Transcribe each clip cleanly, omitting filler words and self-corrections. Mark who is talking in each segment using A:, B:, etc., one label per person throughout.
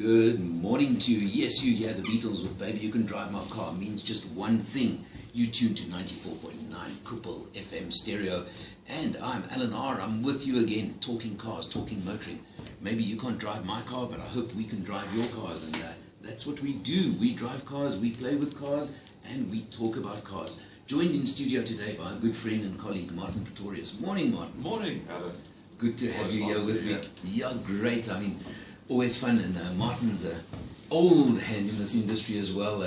A: Good morning to you. Yes, you hear the Beatles with Baby You Can Drive My Car means just one thing. You tune to 94.9 Kuppel FM stereo. And I'm Alan R. I'm with you again, talking cars, talking motoring. Maybe you can't drive my car, but I hope we can drive your cars. And that's what we do. We drive cars, we play with cars, and we talk about cars. Joined in studio today by a good friend and colleague, Martin Pretorius. Morning, Martin.
B: Morning, Alan.
A: Good to have you here with me. Yeah, great. I mean, always fun. And Martin's an old hand in this industry as well.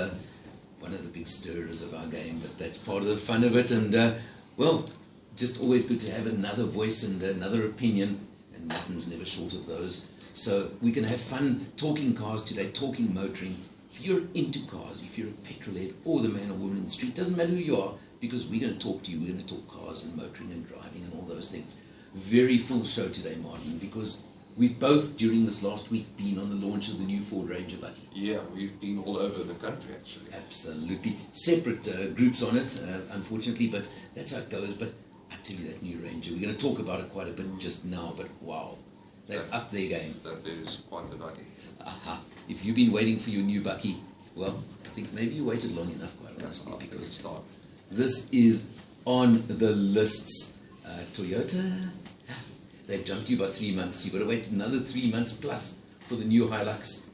A: One of the big stirrers of our game, but that's part of the fun of it. And, well, just always good to have another voice and another opinion. And Martin's never short of those. So we can have fun talking cars today, talking motoring. If you're into cars, if you're a petrolhead or the man or woman in the street, doesn't matter who you are, because we're going to talk to you. We're going to talk cars and motoring and driving and all those things. Very full show today, Martin, because we've both, during this last week, been on the launch of the new Ford Ranger buggy.
B: Yeah, we've been all over the country, actually.
A: Absolutely. Separate groups on it, unfortunately, but that's how it goes. But I tell you, that new Ranger, we're going to talk about it quite a bit just now, but wow, they've upped their game.
B: That is quite the buggy.
A: Aha. If you've been waiting for your new buggy, well, I think maybe you waited long enough, quite honestly, because this is on the lists. Toyota, they've jumped you by 3 months. You've got to wait another 3 months plus for the new Hilux.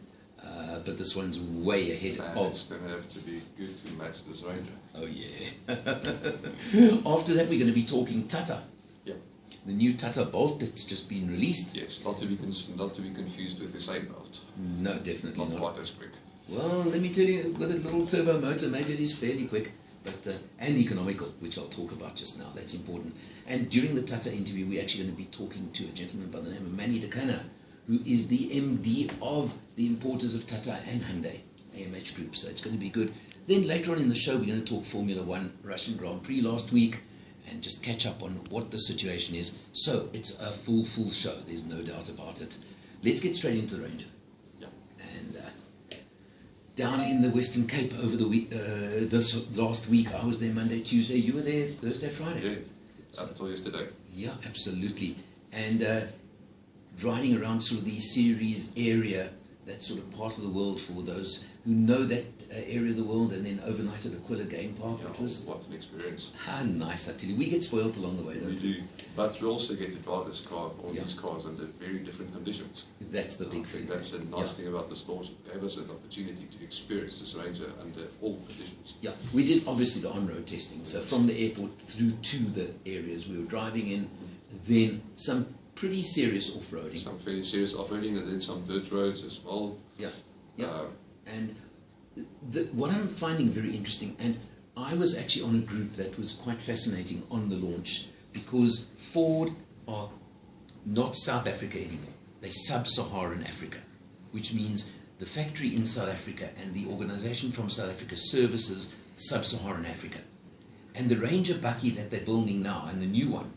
A: But this one's way ahead of...
B: It's going to have to be good to match this Ranger.
A: Oh, yeah. After that, we're going to be talking Tata.
B: Yeah.
A: The new Tata Bolt that's just been released.
B: Yes, not to be confused with the same Bolt.
A: No, definitely not.
B: Not quite as quick.
A: Well, let me tell you, with a little turbo motor, maybe it is fairly quick. But and economical, which I'll talk about just now. That's important. And during the Tata interview, we're actually going to be talking to a gentleman by the name of Manny Dekana, who is the MD of the importers of Tata and Hyundai, AMH Group. So it's going to be good. Then later on in the show, we're going to talk Formula One, Russian Grand Prix last week, and just catch up on what the situation is. So it's a full show. There's no doubt about it. Let's get straight into the Ranger.
B: Yeah.
A: And down in the Western Cape over the week, this last week, I was there Monday, Tuesday. You were there Thursday, Friday.
B: Yeah, up until yesterday.
A: Yeah, absolutely. And riding around sort of the Ceres area, that sort of part of the world for those who know that area of the world, and then overnight at Aquila Game Park.
B: Yeah,
A: it was
B: what an experience.
A: Nice, I tell you. We get spoiled along the way, though.
B: We do, but we also get to drive this car, all these cars, under very different conditions.
A: That's the big thing.
B: That's a nice thing about this launch. It gave us an opportunity to experience this Ranger under all conditions.
A: Yeah, we did obviously the on-road testing. So from the airport through to the areas we were driving in, then some pretty serious off-roading.
B: Some fairly serious off-roading, and then some dirt roads as well.
A: Yeah, yeah. And what I'm finding very interesting, and I was actually on a group that was quite fascinating on the launch, because Ford are not South Africa anymore. They're sub-Saharan Africa, which means the factory in South Africa and the organization from South Africa services sub-Saharan Africa. And the Ranger buggy that they're building now, and the new one,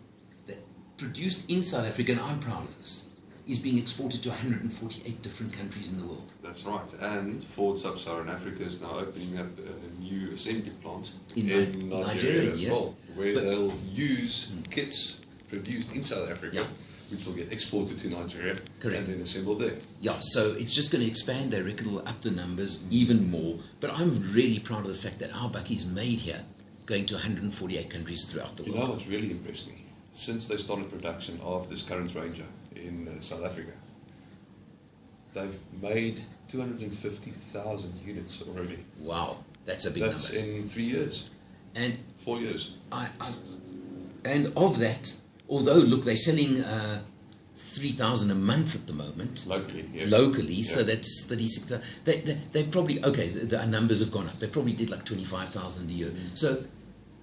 A: that produced in South Africa, and I'm proud of this, is being exported to 148 different countries in the world.
B: That's right, and Ford Sub-Saharan Africa is now opening up a new assembly plant
A: in
B: Nigeria as well, where they'll use kits produced in South Africa, which will get exported to Nigeria and then assembled there.
A: Yeah, so it's just going to expand. They reckon it'll up the numbers even more. But I'm really proud of the fact that our buggy's made here, going to 148 countries throughout the world.
B: You know what's really impressed me? Since they started production of this current Ranger in South Africa, they've made 250,000 units already.
A: Wow, that's a big
B: That's
A: number.
B: in 3 years.
A: And
B: 4 years.
A: And of that, although, look, they're selling 3,000 a month at the moment.
B: Locally, yes.
A: Locally, so that's 36,000. They probably, okay, the numbers have gone up. They probably did like 25,000 a year. So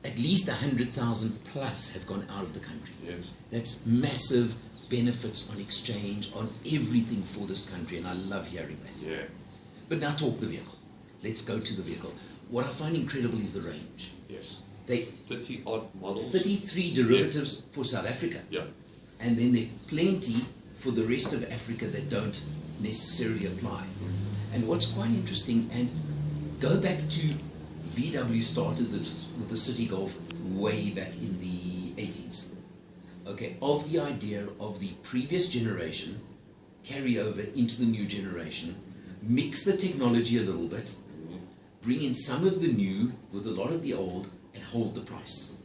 A: at least 100,000 plus have gone out of the country.
B: Yes.
A: That's massive benefits on exchange, on everything for this country, and I love hearing that.
B: Yeah.
A: But now talk the vehicle. Let's go to the vehicle. What I find incredible is the range.
B: Yes.
A: They
B: 30 odd models.
A: 33 derivatives for South Africa.
B: Yeah.
A: And then there are plenty for the rest of Africa that don't necessarily apply. And what's quite interesting, and go back to VW started this with the City Golf way back in the 80s. Okay, of the idea of the previous generation carry over into the new generation, mix the technology a little bit, bring in some of the new with a lot of the old, and hold the price.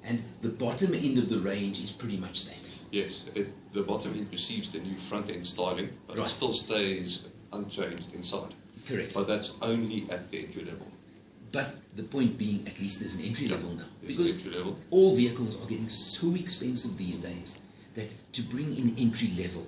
A: And the bottom end of the range is pretty much that.
B: Yes, the bottom end receives the new front end styling, but
A: Right.
B: it still stays unchanged inside.
A: Correct.
B: But that's only at the entry level.
A: But the point being, at least there's an entry level now.
B: There's
A: Because
B: an entry level.
A: all vehicles are getting so expensive these days that to bring in entry level,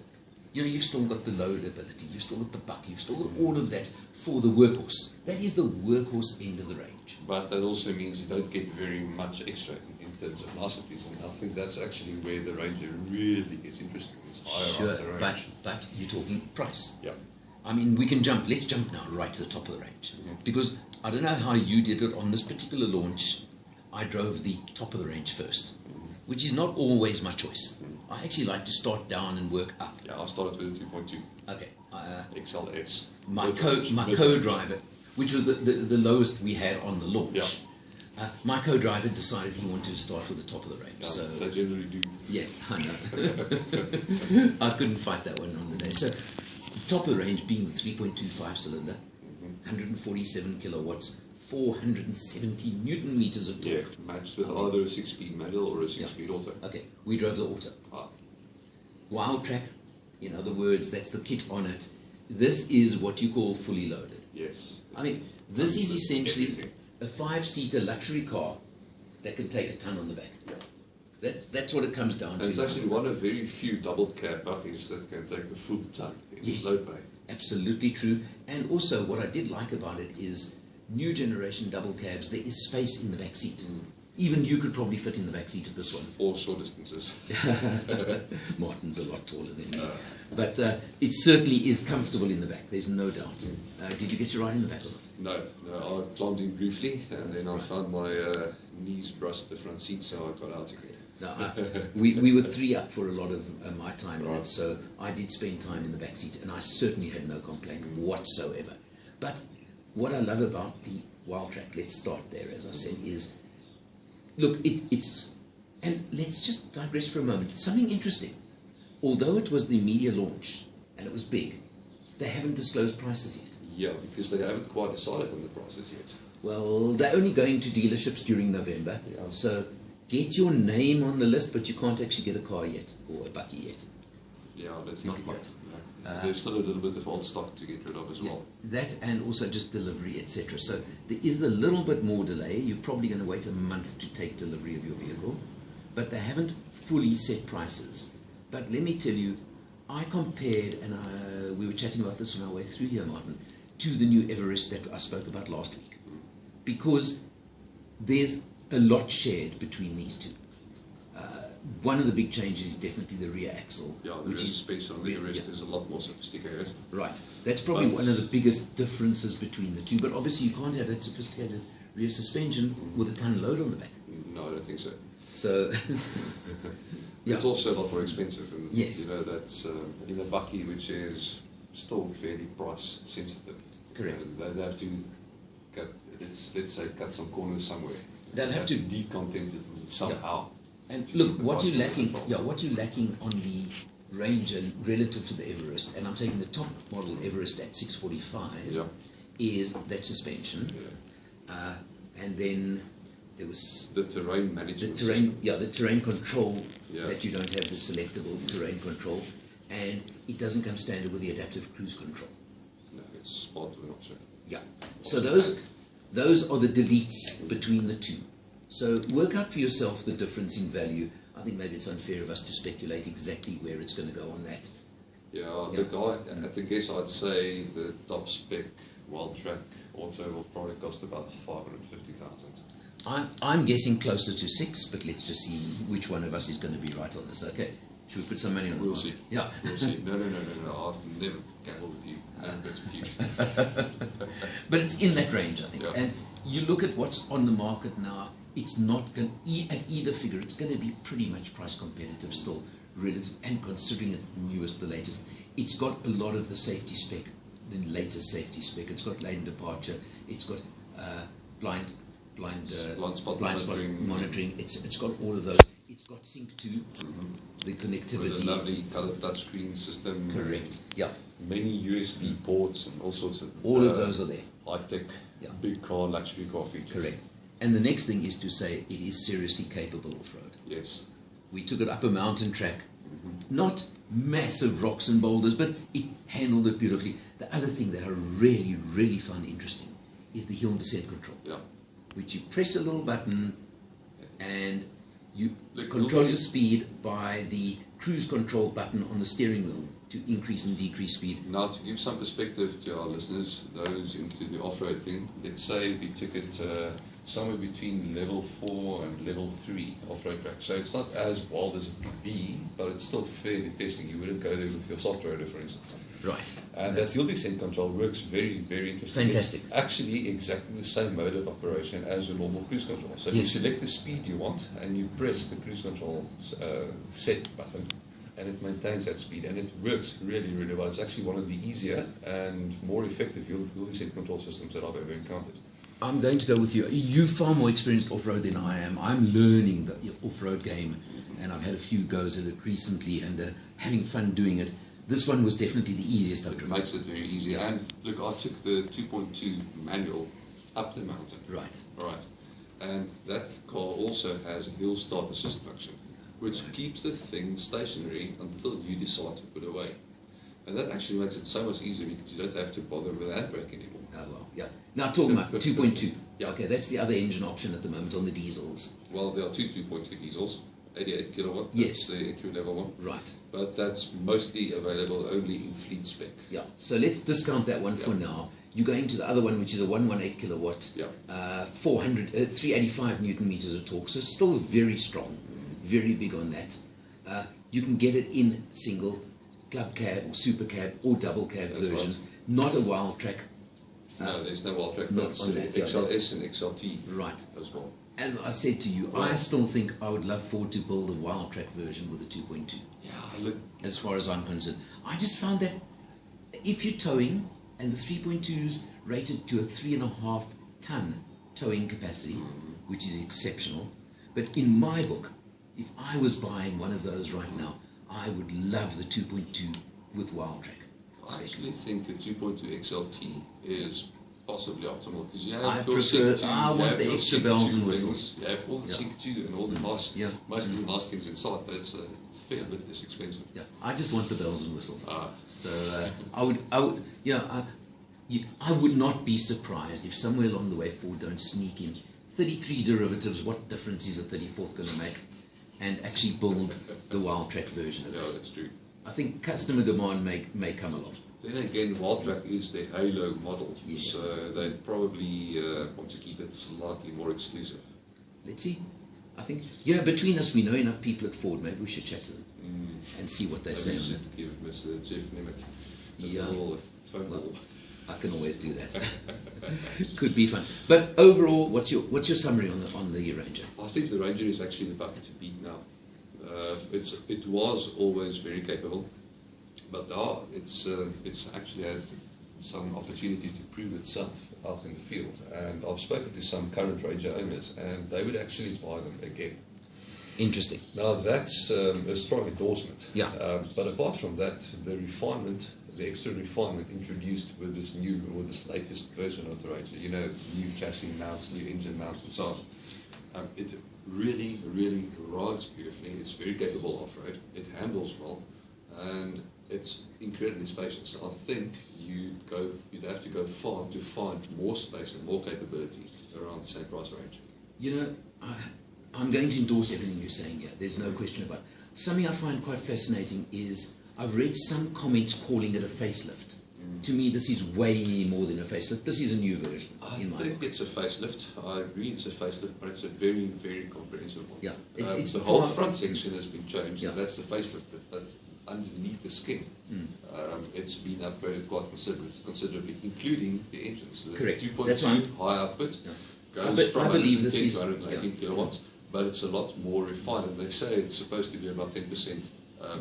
A: you've still got the load ability, you've still got the buck, you've still got all of that for the workhorse. That is the workhorse end of the range.
B: But that also means you don't get very much extra in terms of niceties, and I think that's actually where the Ranger really gets interesting. It's higher up the range.
A: But you're talking price.
B: Yeah.
A: I mean, let's jump now right to the top of the range. Because I don't know how you did it on this particular launch. I drove the top of the range first, which is not always my choice. I actually like to start down and work up.
B: Yeah, I started with a 2.2
A: Okay.
B: XLS.
A: My co-driver, which was the lowest we had on the launch.
B: Yeah.
A: My co-driver decided he wanted to start with the top of the range.
B: Yeah,
A: So
B: they generally do.
A: yeah, I know. I couldn't fight that one on the day. So top of the range being the 3.25 cylinder, 147 kilowatts, 470 newton meters of torque.
B: Yeah, matched with either a 6-speed manual or a 6-speed auto.
A: Okay, we drove the auto.
B: Ah,
A: Wild Track, in other words, that's the kit on it. This is what you call fully loaded.
B: yes.
A: I mean, this is essentially
B: Everything.
A: a 5-seater luxury car that can take a ton on the back.
B: Yeah.
A: That's what it comes down
B: And
A: to.
B: it's actually one of very few double cab buggies that can take the full ton in its load bay.
A: Absolutely true. And also, what I did like about it is new generation double cabs, there is space in the back seat. Even you could probably fit in the back seat of this one.
B: For short distances.
A: Martin's a lot taller than me. But it certainly is comfortable in the back, there's no doubt. Did you get your ride in the back or not?
B: No, I climbed in briefly, and then I found my knees brushed the front seat, so I got out again.
A: No, we were 3 up for a lot of my time in it, so I did spend time in the back seat, and I certainly had no complaint whatsoever. But what I love about the Wild Track, let's start there, as I said, is, look, it's, and let's just digress for a moment. It's something interesting. Although it was the media launch, and it was big, they haven't disclosed prices yet.
B: Yeah, because they haven't quite decided on the prices yet.
A: Well, they're only going to dealerships during November, so get your name on the list, but you can't actually get a car yet, or a bucky yet.
B: Yeah, I don't think
A: Not
B: you
A: yet.
B: might. There's still a little bit of old stock to get rid of as well.
A: That, and also just delivery, etc. So there is a little bit more delay. You're probably going to wait a month to take delivery of your vehicle, but they haven't fully set prices. But let me tell you, I compared, and we were chatting about this on our way through here, Martin, to the new Everest that I spoke about last week, because there's a lot shared between these two. One of the big changes is definitely the rear axle.
B: Yeah, the rear suspension on the Everest is a lot more sophisticated.
A: Right. That's probably one of the biggest differences between the two. But obviously you can't have that sophisticated rear suspension with a ton load on the back.
B: No, I don't think so.
A: So,
B: It's also a lot more expensive. And,
A: yes.
B: That's in a bucky which is still fairly price sensitive.
A: Correct.
B: They'd have to cut, let's say, cut some corners somewhere.
A: They'll have to
B: decontent it somehow.
A: and look, what you're lacking on the Ranger relative to the Everest, and I'm taking the top model Everest at 645, is that suspension. And then there was
B: the terrain management.
A: The terrain control,
B: Yeah.
A: that you don't have the selectable terrain control, and it doesn't come standard with the adaptive cruise control.
B: No, it's part of an option.
A: Yeah. So those are the deletes between the two. So work out for yourself the difference in value. I think maybe it's unfair of us to speculate exactly where it's going to go on that.
B: Yeah, look, I guess I'd say the top spec Wild Track Auto will probably cost about 550,000.
A: I'm guessing closer to 6, but let's just see which one of us is going to be right on this. Okay, should we put some money on it?
B: We'll see.
A: Yeah.
B: We'll see. No. I'll never gamble with you. Never bet with you.
A: But it's in that range, I think.
B: Yeah.
A: And you look at what's on the market now, it's not going at either figure, it's going to be pretty much price competitive still, relative, and considering it newest, the latest. It's got a lot of the safety spec, the latest safety spec. It's got lane departure, it's got blind spot monitoring. It's got all of those. It's got Sync 2, the connectivity.
B: With a lovely colored touchscreen system.
A: Correct. Yeah.
B: many USB ports and all sorts of
A: All of those are there.
B: high-tech,
A: Yeah.
B: big car, luxury car features.
A: Correct. And the next thing is to say it is seriously capable off-road.
B: Yes.
A: We took it up a mountain track, not massive rocks and boulders, but it handled it beautifully. The other thing that I really, really found interesting is the hill descent control,
B: Yeah.
A: which you press a little button and you
B: Look,
A: control
B: hill
A: your speed by the cruise control button on the steering wheel to increase and decrease speed.
B: Now, to give some perspective to our listeners, those into the off-road thing, let's say we took it somewhere between level 4 and level 3 off-road track. So it's not as wild as it could be, but it's still fairly testing. You wouldn't go there with your soft roader, for instance.
A: Right.
B: And that hill descent control works very, very interesting.
A: Fantastic.
B: It's actually exactly the same mode of operation as your normal cruise control. So you
A: Yes.
B: select the speed you want and you press the cruise control set button, and it maintains that speed, and it works really, really well. It's actually one of the easier and more effective hill descent control systems that I've ever encountered.
A: I'm going to go with you. You're far more experienced off-road than I am. I'm learning the off-road game, and I've had a few goes at it recently and having fun doing it. This one was definitely the easiest I've
B: It
A: driven.
B: makes it very easy. And look, I took the 2.2 manual up the mountain.
A: Right.
B: Right. And that car also has a hill start assist function, which keeps the thing stationary until you decide to put it away. And that actually makes it so much easier because you don't have to bother with the handbrake anymore.
A: Oh, well, yeah. Now, talking about 2.2.
B: Yeah.
A: Okay, that's the other engine option at the moment on the diesels.
B: Well, there are two 2.2 diesels, 88 kilowatt.
A: Yes.
B: That's the entry level one.
A: Right.
B: But that's mostly available only in fleet spec.
A: Yeah. So let's discount that one for now. You go into the other one, which is a 118 kilowatt,
B: Yeah.
A: 385 newton meters of torque. So still very strong, very big on that. You can get it in single, club cab or super cab or double cab
B: That's
A: version.
B: right.
A: Not a wild track.
B: No, there's no wild track.
A: not
B: That's
A: on that, yeah.
B: XLS and XLT
A: Right.
B: as well.
A: As I said to you, I
B: Right.
A: still think I would love Ford to build a wild track version with a 2.2.
B: Yeah, look,
A: As far as I'm concerned, I just found that if you're towing and the 3.2's rated to a 3.5 ton towing capacity, which is exceptional, but in my book, if I was buying one of those right now, I would love the 2.2 with wild track.
B: I actually think the 2.2 XLT is possibly optimal because you
A: I
B: have your
A: prefer-
B: Sync 2,
A: I
B: you
A: want
B: have
A: the
B: your
A: extra
B: Sync
A: bells
B: 2
A: and
B: things,
A: whistles.
B: you have all the
A: Yeah.
B: Sync 2 and all the nice,
A: Yeah.
B: most of the nice things inside, but it's a fair bit less expensive.
A: Yeah, I just want the bells and whistles.
B: Ah.
A: So I would not be surprised if somewhere along the way Ford don't sneak in 33 derivatives. What difference is a 34th going to make? And actually build the wild track version of
B: Yeah,
A: it.
B: that's true.
A: I think customer demand may come along.
B: Then again, wild track is the halo model,
A: Yeah.
B: so they probably want to keep it slightly more exclusive.
A: Let's see. I think between us we know enough people at Ford. Maybe we should chat to them and see what they
B: Maybe
A: say
B: you
A: on
B: should
A: it.
B: give Mr. Jeff Nemeth a
A: Yeah.
B: little phone
A: Well,
B: call.
A: I can always do that. Could be fun. But overall, what's your summary on the Ranger?
B: I think the Ranger is actually the bucket to beat now. It was always very capable, but now it's actually had some opportunity to prove itself out in the field. And I've spoken to some current Ranger owners, and they would actually buy them again.
A: Interesting.
B: Now that's a strong endorsement.
A: Yeah.
B: But apart from that, the extra refinement introduced with this latest version of the Ranger, new chassis mounts, new engine mounts, and so on. It really, really rides beautifully. It's very capable off-road. It handles well, and it's incredibly spacious. I think you'd have to go far to find more space and more capability around the same price range.
A: I'm going to endorse everything you're saying here. There's no question about it. Something I find quite fascinating is I've read some comments calling it a facelift. To me, this is way more than a facelift. This is a new version, in my
B: I think
A: book.
B: it's a facelift. I agree it's a facelift, but it's a very, very comprehensive one.
A: Yeah, it's
B: the whole
A: far-
B: front section has been changed,
A: Yeah.
B: and that's the facelift. But underneath the skin, it's been upgraded quite considerably, including the engines. The
A: Correct.
B: 2.2
A: That's right.
B: high output
A: Yeah.
B: goes from
A: I believe
B: 110
A: this is
B: to 118 kilowatts, but it's a lot more refined. And they say it's supposed to be about 10%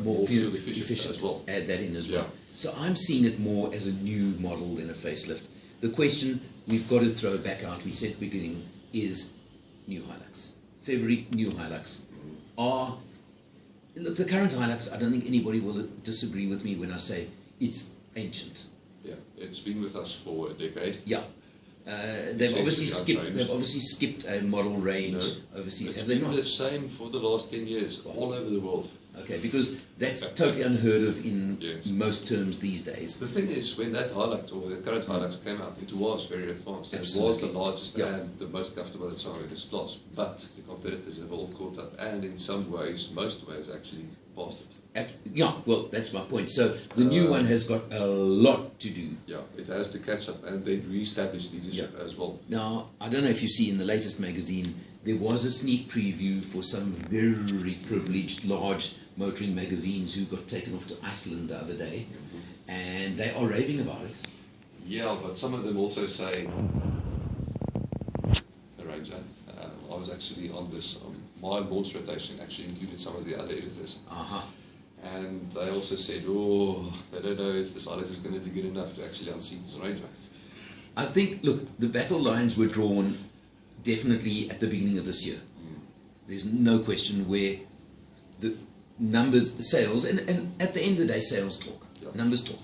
B: more fuel efficient as well.
A: Add that in as
B: Yeah.
A: well. So I'm seeing it more as a new model than a facelift. The question we've got to throw back out, we said at the beginning, is new Hilux. February, new Hilux. Look, the current Hilux, I don't think anybody will disagree with me when I say it's ancient.
B: Yeah, it's been with us for a decade.
A: Yeah. They've obviously skipped a model range overseas,
B: it's
A: have they
B: been
A: not?
B: the same for the last 10 years, all over the world.
A: Okay, because that's totally unheard of in
B: Yes.
A: most terms these days.
B: The thing is, when that Hilux or the current Hilux came out, it was very advanced.
A: Absolutely.
B: It was the largest
A: Yeah.
B: and the most comfortable and so on in its class. But the competitors have all caught up, and in some ways, most ways, actually passed it.
A: Yeah, well, that's my point. So the new one has got a lot to do.
B: Yeah, it has to catch up, and they re-established leadership as well.
A: Now, I don't know if you see in the latest magazine, there was a sneak preview for some very privileged large motoring magazines who got taken off to Iceland the other day, and they are raving about it.
B: Yeah, but some of them also say the Ranger. I was actually on this, my launch rotation actually included some of the other editors. And they also said, oh, they don't know if this Hilux is going to be good enough to actually unseat this Ranger.
A: I think, look, the battle lines were drawn definitely at the beginning of this year. There's no question where the numbers, sales, and at the end of the day, sales talk, numbers talk.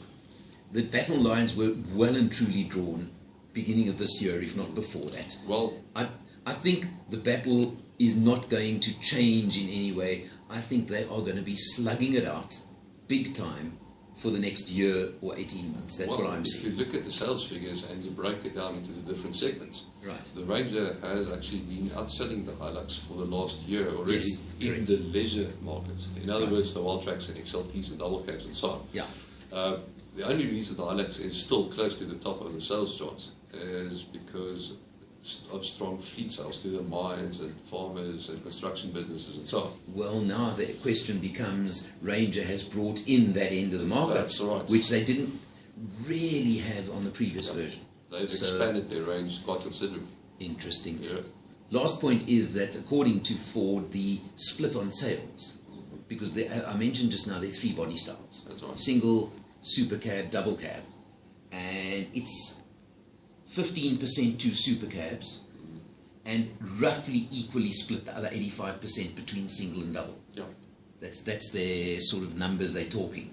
A: The battle lines were well and truly drawn beginning of this year, if not before that.
B: Well,
A: I think the battle is not going to change in any way. I think they are going to be slugging it out big time for the next year or 18 months. That's what I'm seeing.
B: If you look at the sales figures and you break it down into the different segments,
A: right,
B: the Ranger has actually been outselling the Hilux for the last year already in the leisure market. In other words, the wild tracks and XLTs and double cabs and so on.
A: Yeah.
B: The only reason the Hilux is still close to the top of the sales charts is because of strong fleet sales to the mines and farmers and construction businesses and so on.
A: Well, now the question becomes, Ranger has brought in that end of the market,
B: That's right,
A: which they didn't really have on the previous version.
B: They've expanded their range quite considerably.
A: Interesting.
B: Yeah.
A: Last point is that according to Ford, the split on sales, because I mentioned just now there are three body styles.
B: That's right.
A: Single, super cab, double cab, and it's 15% to super cabs, and roughly equally split the other 85% between single and double.
B: Yeah.
A: That's their sort of numbers they're talking.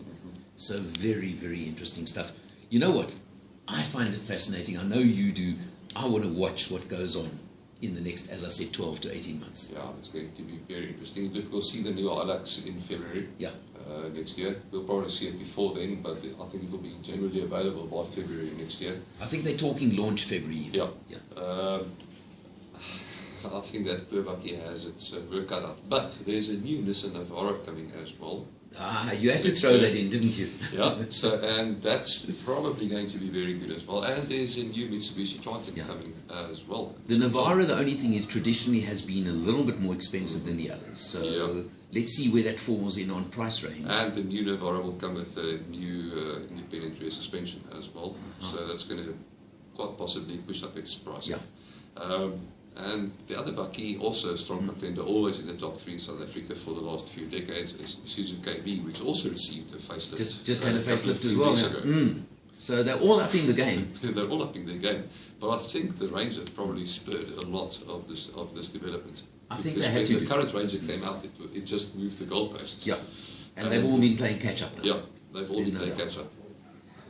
A: So very, very interesting stuff. You know what? I find it fascinating. I know you do. I want to watch what goes on in the next, as I said, 12 to 18 months.
B: Yeah, it's going to be very interesting. Look, we'll see the new Hilux in February next year. We'll probably see it before then, but I think it will be generally available by February next year.
A: I think they're talking launch February.
B: Yeah. I think that Bourbaki has its work cut out. But there's a new Nissan Navara coming as well.
A: You had to throw that in, didn't you?
B: Yeah, and that's probably going to be very good as well. And there's a new Mitsubishi Triton coming as well.
A: The Navara, the only thing is traditionally has been a little bit more expensive than the others. So let's see where that falls in on price range.
B: And the new Navara will come with a new independent rear suspension as well. So that's going to quite possibly push up its price.
A: Yeah.
B: And the other bakkie, also a strong contender, always in the top three in South Africa for the last few decades, is Suzuki KB, which also received a facelift.
A: Just had a facelift as well. So they're all upping the game.
B: They're all upping their game. But I think the Ranger probably spurred a lot of this development.
A: I think they had to.
B: When the current Ranger came out, it just moved the goalposts.
A: Yeah. And they've all been playing catch up now.
B: Yeah, they've all been playing catch up.